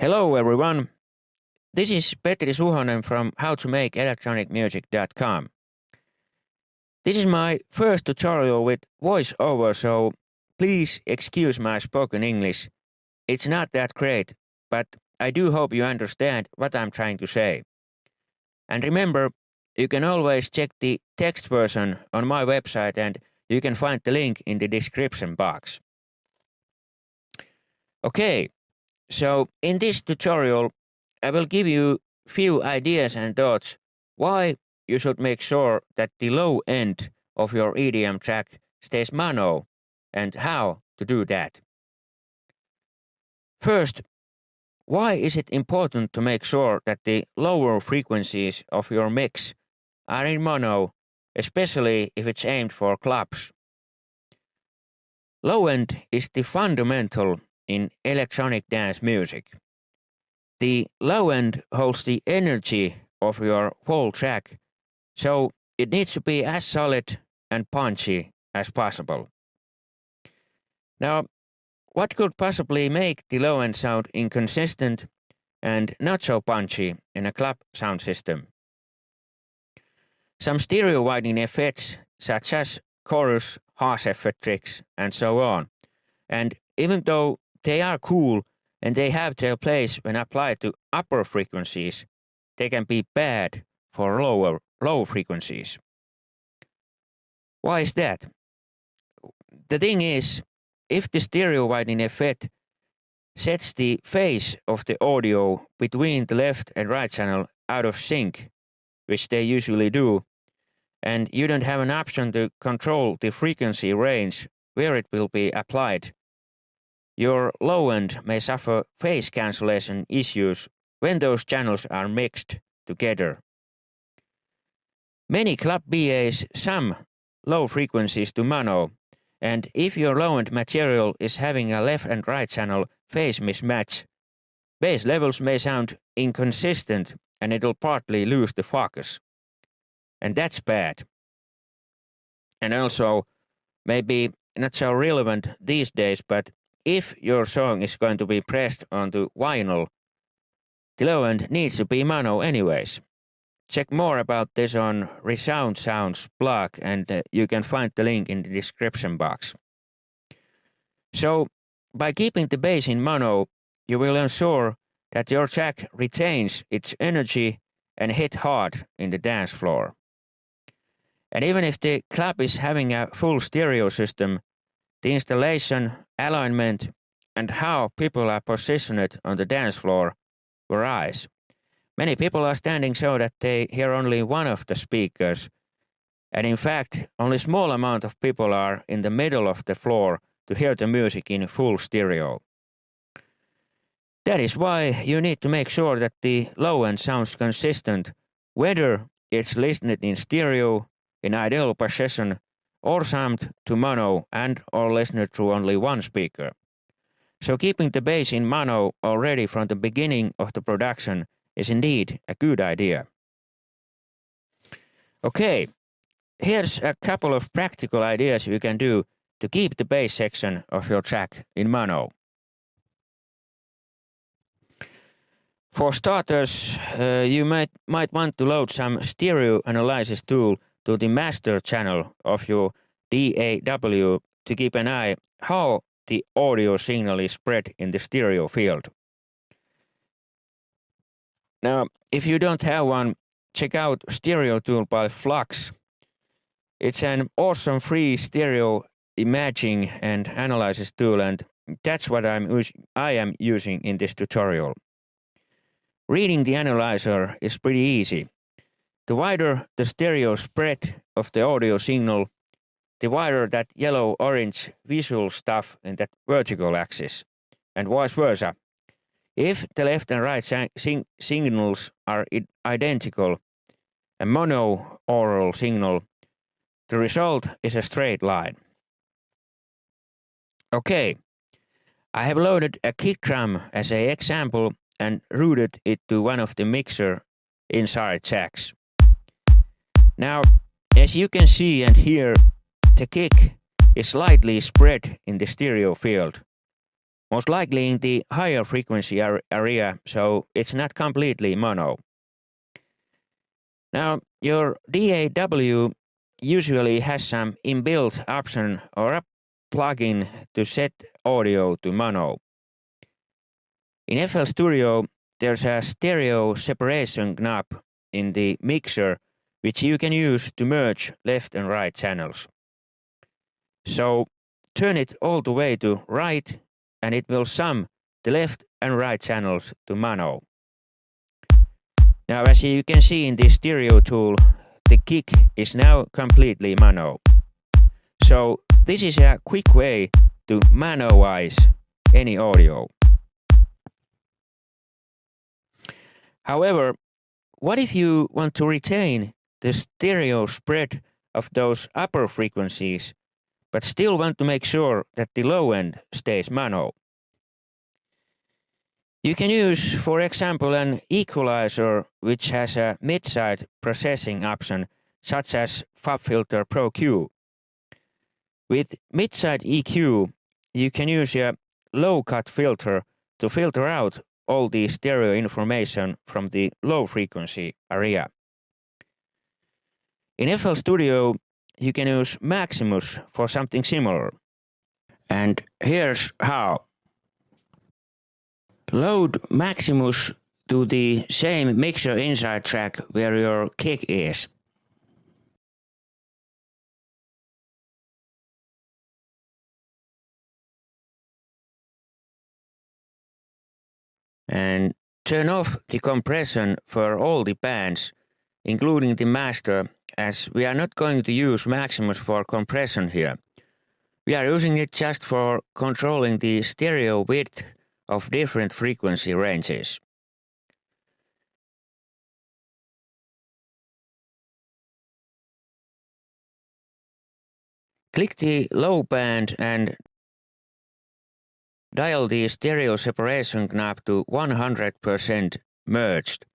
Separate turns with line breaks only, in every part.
Hello everyone, this is Petri Suhonen from howtomakeelectronicmusic.com. This is my first tutorial with voiceover, so please excuse my spoken English. It's not that great, but I do hope you understand what I'm trying to say. And remember, you can always check the text version on my website and you can find the link in the description box. Okay, so in this tutorial, I will give you few ideas and thoughts why you should make sure that the low end of your EDM track stays mono and how to do that. First, why is it important to make sure that the lower frequencies of your mix are in mono, especially if it's aimed for clubs? Low end is the fundamental in electronic dance music. The low end holds the energy of your whole track, so it needs to be as solid and punchy as possible. Now, what could possibly make the low end sound inconsistent and not so punchy in a club sound system? Some stereo widening effects such as chorus, harsh effect tricks, and so on. And even though they are cool and they have their place when applied to upper frequencies, they can be bad for low frequencies. Why is that? The thing is, if the stereo widening effect sets the phase of the audio between the left and right channel out of sync, which they usually do, and you don't have an option to control the frequency range where it will be applied, your low end may suffer phase cancellation issues when those channels are mixed together. Many club BAs sum low frequencies to mono, and if your low end material is having a left and right channel phase mismatch, bass levels may sound inconsistent and it'll partly lose the focus. And that's bad. And also, maybe not so relevant these days, but if your song is going to be pressed onto vinyl, the low end needs to be mono anyways. Check more about this on Resound Sounds blog and you can find the link in the description box. So, by keeping the bass in mono, you will ensure that your track retains its energy and hit hard in the dance floor. And even if the club is having a full stereo system, the installation, alignment, and how people are positioned on the dance floor varies. Many people are standing so that they hear only one of the speakers, and in fact, only a small amount of people are in the middle of the floor to hear the music in full stereo. That is why you need to make sure that the low end sounds consistent, whether it's listened in stereo, in ideal position, or summed to mono and or listened through only one speaker. So keeping the bass in mono already from the beginning of the production is indeed a good idea. Okay, here's a couple of practical ideas you can do to keep the bass section of your track in mono. For starters, you might want to load some stereo analysis tool to the master channel of your DAW to keep an eye how the audio signal is spread in the stereo field. Now, if you don't have one, check out Stereo Tool by Flux. It's an awesome free stereo imaging and analysis tool, and that's what I am using in this tutorial. Reading the analyzer is pretty easy. The wider the stereo spread of the audio signal, the wider that yellow-orange visual stuff in that vertical axis, and vice versa. If the left and right signals are identical, a mono-aural signal, the result is a straight line. Okay, I have loaded a kick drum as an example and routed it to one of the mixer inside jacks. Now, as you can see and hear, the kick is slightly spread in the stereo field, most likely in the higher frequency area, so it's not completely mono. Now, your DAW usually has some inbuilt option or a plugin to set audio to mono. In FL Studio, there's a stereo separation knob in the mixer which you can use to merge left and right channels. So turn it all the way to right and it will sum the left and right channels to mono. Now, as you can see in the stereo tool, the kick is now completely mono. So this is a quick way to monoize any audio. However, what if you want to retain the stereo spread of those upper frequencies, but still want to make sure that the low end stays mono? You can use, for example, an equalizer which has a mid-side processing option, such as FabFilter Pro Q. With mid-side EQ, you can use a low-cut filter to filter out all the stereo information from the low-frequency area. In FL Studio, you can use Maximus for something similar. And here's how. Load Maximus to the same mixer inside track where your kick is. And turn off the compression for all the bands, including the master, as we are not going to use Maximus for compression here. We are using it just for controlling the stereo width of different frequency ranges. Click the low band and dial the stereo separation knob to 100% merged.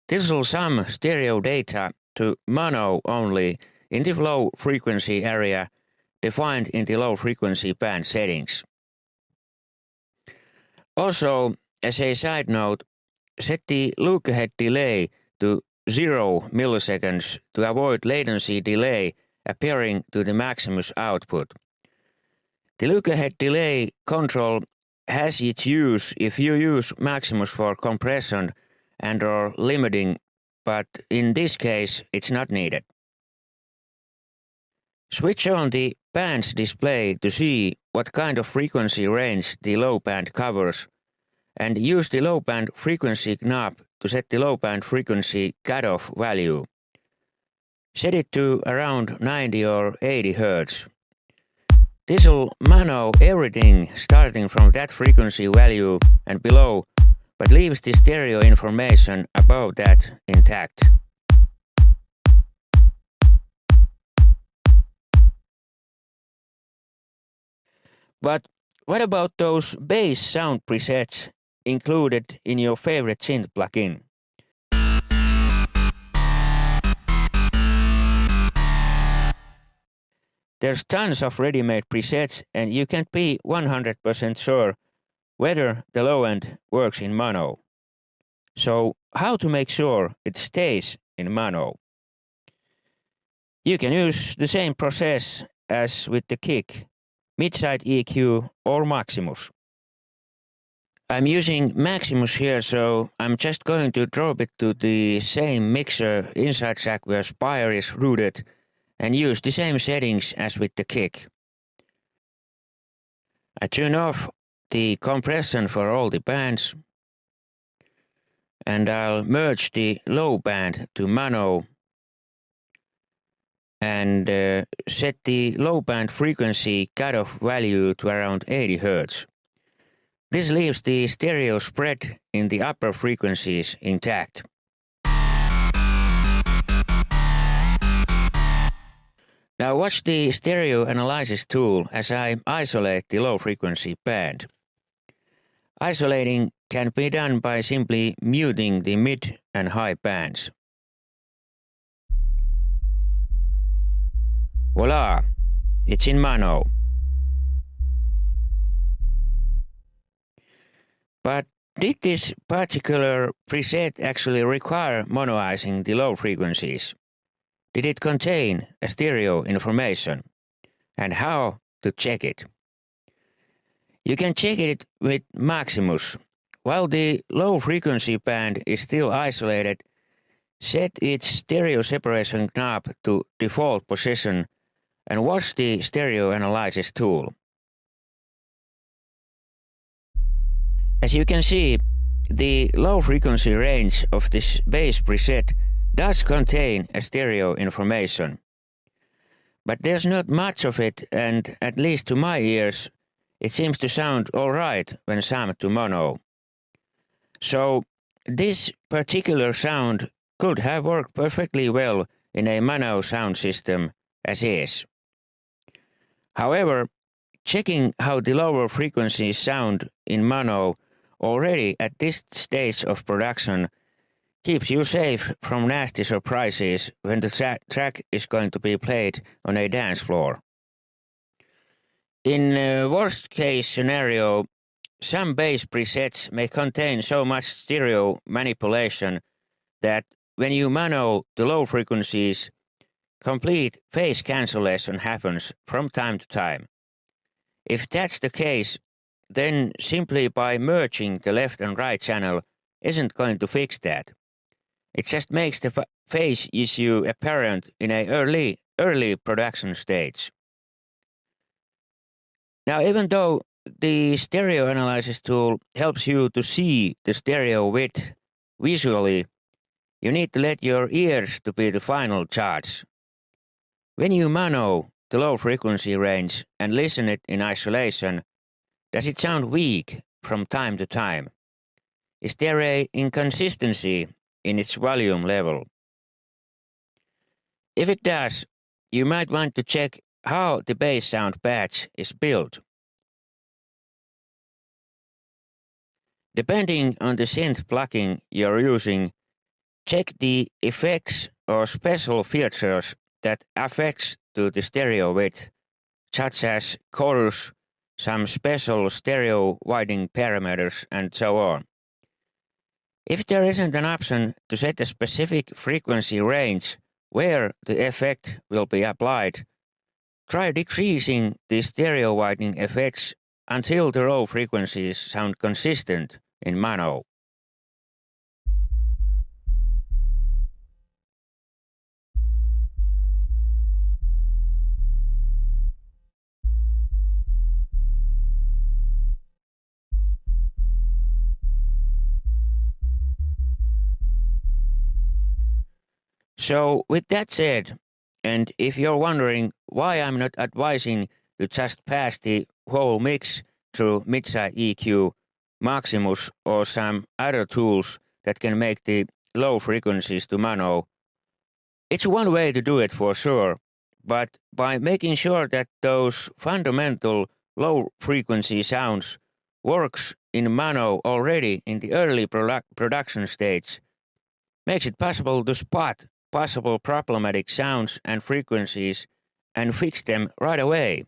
This will sum stereo data to mono only in the low frequency area defined in the low frequency band settings. Also, as a side note, set the look-ahead delay to 0 milliseconds to avoid latency delay appearing to the Maximus output. The look-ahead delay control has its use if you use Maximus for compression and or limiting, but in this case it's not needed. Switch on the bands display to see what kind of frequency range the low band covers, and use the low band frequency knob to set the low band frequency cutoff value. Set it to around 90 or 80 Hz. This will mono everything starting from that frequency value and below, but leaves the stereo information above that intact. But what about those bass sound presets included in your favorite synth plugin? There's tons of ready-made presets and you can't be 100% sure whether the low end works in mono. So how to make sure it stays in mono? You can use the same process as with the kick, mid-side EQ or Maximus. I'm using Maximus here, so I'm just going to drop it to the same mixer inside track where Spire is routed and use the same settings as with the kick. I turn off the compression for all the bands and I'll merge the low band to mono and set the low band frequency cutoff value to around 80 Hz. This leaves the stereo spread in the upper frequencies intact. Now watch the stereo analysis tool as I isolate the low frequency band. Isolating can be done by simply muting the mid and high bands. Voila! It's in mono. But did this particular preset actually require monoizing the low frequencies? Did it contain a stereo information? And how to check it? You can check it with Maximus. While the low frequency band is still isolated, set its stereo separation knob to default position and watch the stereo analysis tool. As you can see, the low frequency range of this bass preset does contain a stereo information. But there's not much of it, and at least to my ears, it seems to sound alright when summed to mono. So this particular sound could have worked perfectly well in a mono sound system as is. However, checking how the lower frequencies sound in mono already at this stage of production keeps you safe from nasty surprises when the track is going to be played on a dance floor. In a worst case scenario, some bass presets may contain so much stereo manipulation that when you mono the low frequencies, complete phase cancellation happens from time to time. If that's the case, then simply by merging the left and right channel isn't going to fix that. It just makes the phase issue apparent in an early production stage. Now, even though the stereo analysis tool helps you to see the stereo width visually, you need to let your ears to be the final judge. When you mono the low frequency range and listen it in isolation, does it sound weak from time to time? Is there an inconsistency in its volume level? If it does, you might want to check how the bass sound patch is built. Depending on the synth plugin you're using, check the effects or special features that affects to the stereo width, such as chorus, some special stereo widening parameters, and so on. If there isn't an option to set a specific frequency range where the effect will be applied, try decreasing the stereo widening effects until the low frequencies sound consistent in mono. So with that said, and if you're wondering why I'm not advising to just pass the whole mix through Midside EQ, Maximus, or some other tools that can make the low frequencies to mono, it's one way to do it for sure, but by making sure that those fundamental low frequency sounds works in mono already in the early production stage, makes it possible to spot possible problematic sounds and frequencies and fix them right away,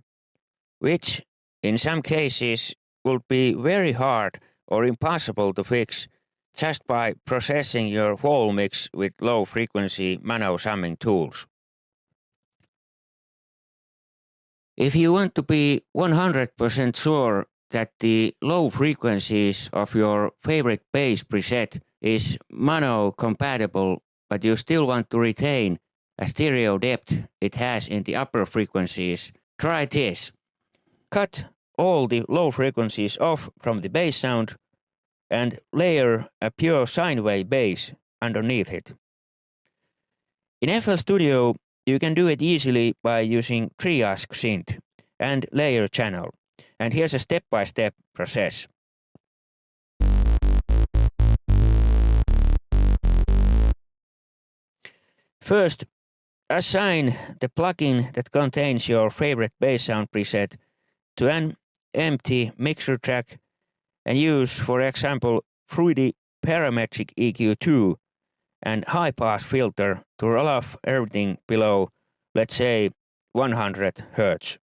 which in some cases would be very hard or impossible to fix just by processing your whole mix with low frequency mono summing tools. If you want to be 100% sure that the low frequencies of your favorite bass preset is mono compatible, but you still want to retain a stereo depth it has in the upper frequencies, try this. Cut all the low frequencies off from the bass sound and layer a pure sine wave bass underneath it. In FL Studio, you can do it easily by using Triage Synth and Layer Channel. And here's a step-by-step process. First, assign the plugin that contains your favorite bass sound preset to an empty mixer track and use, for example, Fruity Parametric EQ2 and high pass filter to roll off everything below, let's say, 100 Hz.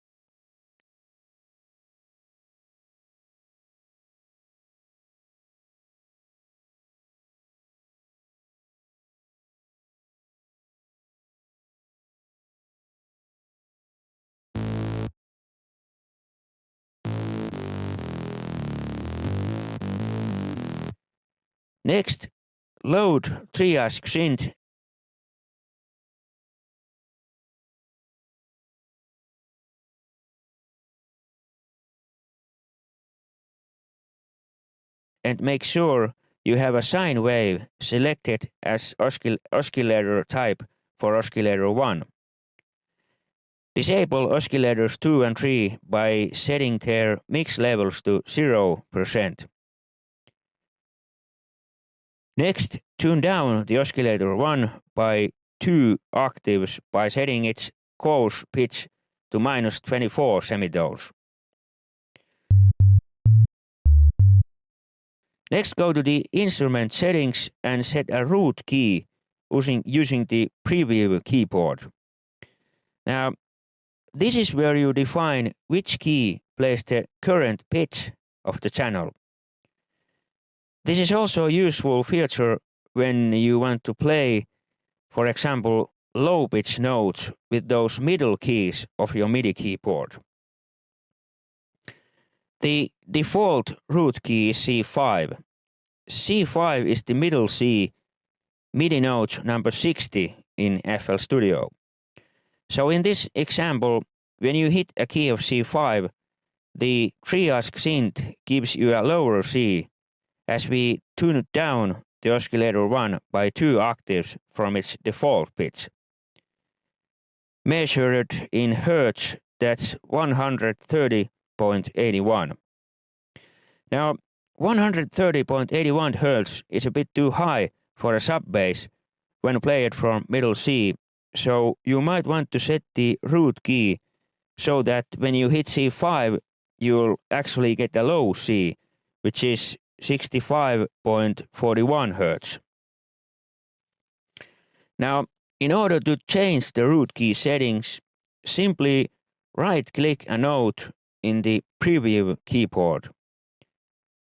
Next, load triage synth and make sure you have a sine wave selected as oscillator type for oscillator 1. Disable oscillators 2 and 3 by setting their mix levels to 0%. Next, tune down the oscillator 1 by 2 octaves by setting its coarse pitch to -24 semitones. Next, go to the instrument settings and set a root key using the preview keyboard. Now, this is where you define which key plays the current pitch of the channel. This is also a useful feature when you want to play, for example, low pitch notes with those middle keys of your MIDI keyboard. The default root key is C5. C5 is the middle C MIDI note number 60 in FL Studio. So in this example, when you hit a key of C5, the triage synth gives you a lower C as we tuned down the oscillator 1 by 2 octaves from its default pitch. Measured in hertz, that's 130.81. Now, 130.81 hertz is a bit too high for a sub-bass when played from middle C, so you might want to set the root key so that when you hit C5, you'll actually get a low C, which is 65.41 hertz. Now, in order to change the root key settings, simply right-click a note in the preview keyboard.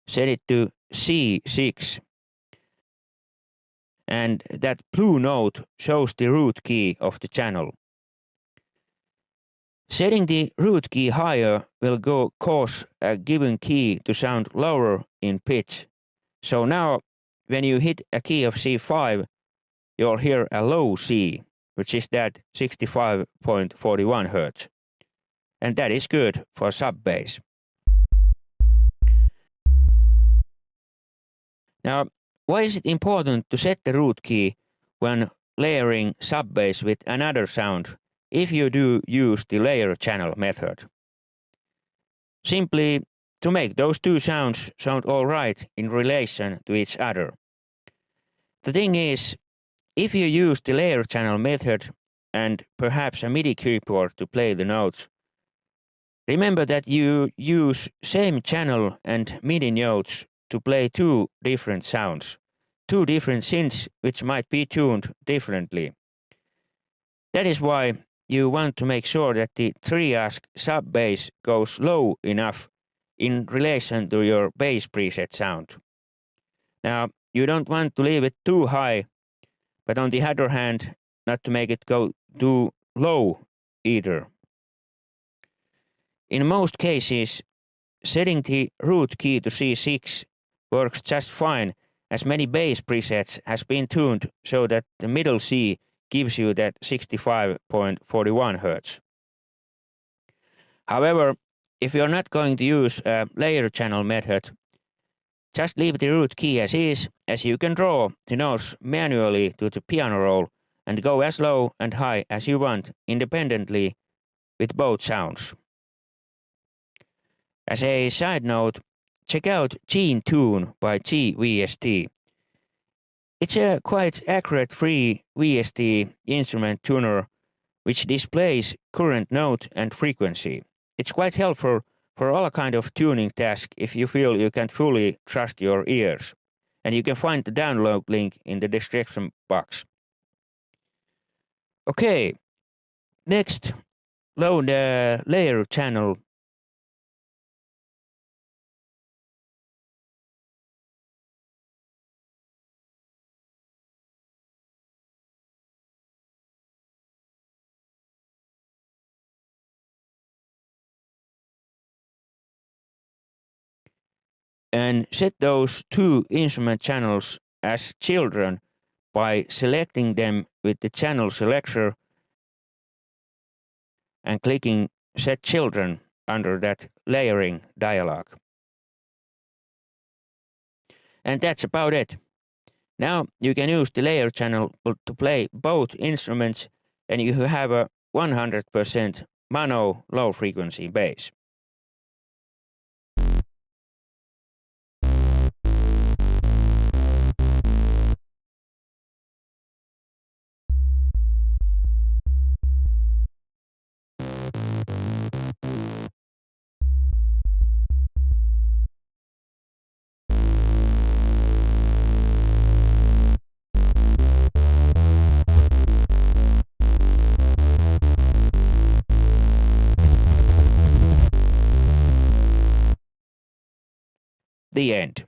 Set it to C6. And that blue note shows the root key of the channel. Setting the root key higher will cause a given key to sound lower in pitch. So now, when you hit a key of C5, you'll hear a low C, which is that 65.41 Hz. And that is good for sub-bass. Now, why is it important to set the root key when layering sub-bass with another sound if you do use the layer channel method? Simply to make those two sounds sound alright in relation to each other. The thing is, if you use the layer channel method and perhaps a MIDI keyboard to play the notes, remember that you use same channel and MIDI notes to play two different sounds, two different synths which might be tuned differently. That is why you want to make sure that the triage sub-bass goes low enough in relation to your bass preset sound. Now, you don't want to leave it too high, but on the other hand, not to make it go too low either. In most cases, setting the root key to C6 works just fine, as many bass presets has been tuned so that the middle C gives you that 65.41 Hz. However, if you're not going to use a layer channel method, just leave the root key as is, as you can draw the notes manually to the piano roll and go as low and high as you want independently with both sounds. As a side note, check out Gene Tune by GVST. It's a quite accurate free VST instrument tuner which displays current note and frequency. It's quite helpful for all kind of tuning tasks if you feel you can't fully trust your ears. And you can find the download link in the description box. Okay, next, load the layer channel. And set those two instrument channels as children by selecting them with the channel selector and clicking Set Children under that layering dialog. And that's about it. Now you can use the layer channel to play both instruments, and you have a 100% mono low frequency bass. The end.